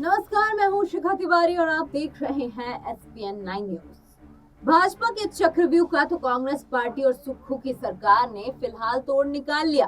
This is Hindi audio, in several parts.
नमस्कार, मैं हूँ शिखा तिवारी और आप देख रहे हैं एसपीएन 9 न्यूज। भाजपा के चक्रव्यूह का तो कांग्रेस पार्टी और सुक्खू की सरकार ने फिलहाल तोड़ निकाल लिया,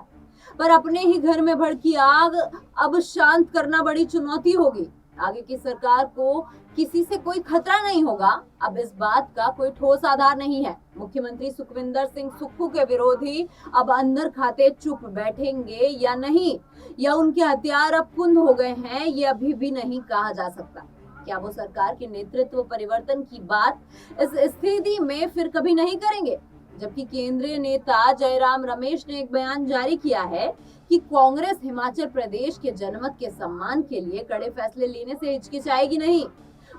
पर अपने ही घर में भड़की आग अब शांत करना बड़ी चुनौती होगी। आगे की सरकार को किसी से कोई खतरा नहीं होगा, अब इस बात का कोई ठोस आधार नहीं है। मुख्यमंत्री सुखविंदर सिंह सुक्खू के विरोधी अब अंदर खाते चुप बैठेंगे या नहीं, या उनके हथियार अब कुंद हो गए हैं, ये अभी भी नहीं कहा जा सकता। क्या वो सरकार के नेतृत्व परिवर्तन की बात इस स्थिति में फिर कभी नहीं करेंगे? जबकि केंद्रीय नेता जयराम रमेश ने एक बयान जारी किया है कि कांग्रेस हिमाचल प्रदेश के जनमत के सम्मान के लिए कड़े फैसले लेने से हिचकिचाएगी नहीं।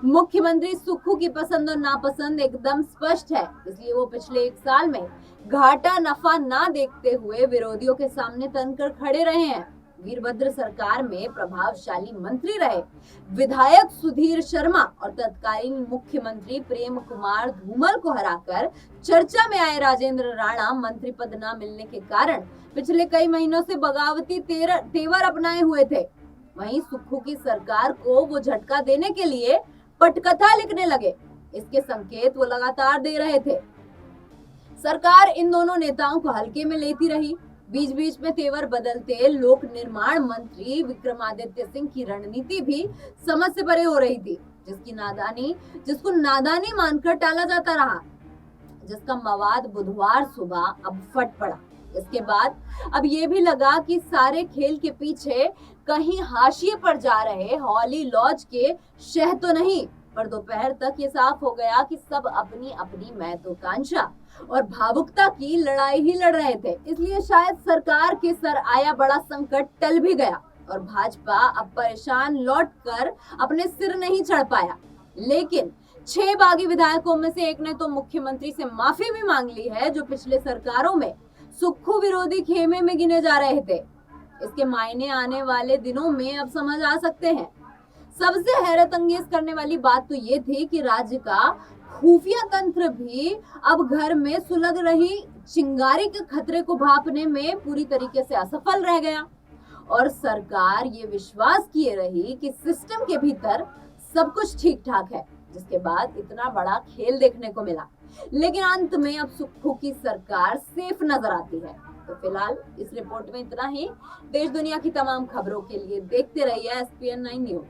मुख्यमंत्री सुक्खू की पसंद और नापसंद एकदम स्पष्ट है, इसलिए वो पिछले एक साल में घाटा नफा ना देखते हुए विरोधियों के सामने तनकर खड़े रहे हैं। वीरभद्र सरकार में प्रभावशाली मंत्री रहे विधायक सुधीर शर्मा और तत्कालीन मुख्यमंत्री प्रेम कुमार धूमल को हराकर चर्चा में आए राजेंद्र राणा मंत्री पद न मिलने के कारण पिछले कई महीनों से बगावती तेवर अपनाए हुए थे। वहीं सुक्खू की सरकार को वो झटका देने के लिए पटकथा लिखने लगे। इसके संकेत वो लगातार दे रहे थे। सरकार इन दोनों नेताओं को हल्के में लेती रही। बीच बीच में तेवर बदलते लोक निर्माण मंत्री विक्रमादित्य सिंह की रणनीति भी समझ से परे हो रही थी, जिसको नादानी मानकर टाला जाता रहा, जिसका मवाद बुधवार सुबह अब फट पड़ा। इसके बाद अब ये भी लगा कि सारे खेल के पीछे कहीं हाशिए पर जा रहे हॉली लॉज के शह तो नहीं, पर दोपहर तक ये साफ हो गया कि सब अपनी अपनी महत्वाकांक्षा और भावुकता की लड़ाई ही लड़ रहे थे। इसलिए शायद सरकार के सर आया बड़ा संकट टल भी गया और भाजपा अब परेशान लौटकर अपने सिर नहीं चढ़ पाया। लेकिन 6 बागी विधायकों में से एक ने तो मुख्यमंत्री से माफी भी मांग ली है, जो पिछले सरकारों में सुक्खू विरोधी खेमे में गिने जा रहे थे। इसके मायने आने वाले दिनों में अब समझ आ सकते हैं। सबसे हैरत अंगेज करने वाली बात तो ये थी कि राज्य का खुफिया तंत्र भी अब घर में सुलग रही चिंगारी के खतरे को भांपने में पूरी तरीके से असफल रह गया और सरकार ये विश्वास किए रही कि सिस्टम के भीतर सब कुछ ठीक ठाक है, जिसके बाद इतना बड़ा खेल देखने को मिला। लेकिन अंत में अब सुक्खू की सरकार सेफ नजर आती है। तो फिलहाल इस रिपोर्ट में इतना ही। देश दुनिया की तमाम खबरों के लिए देखते रहिए एसपीएन 9 न्यूज।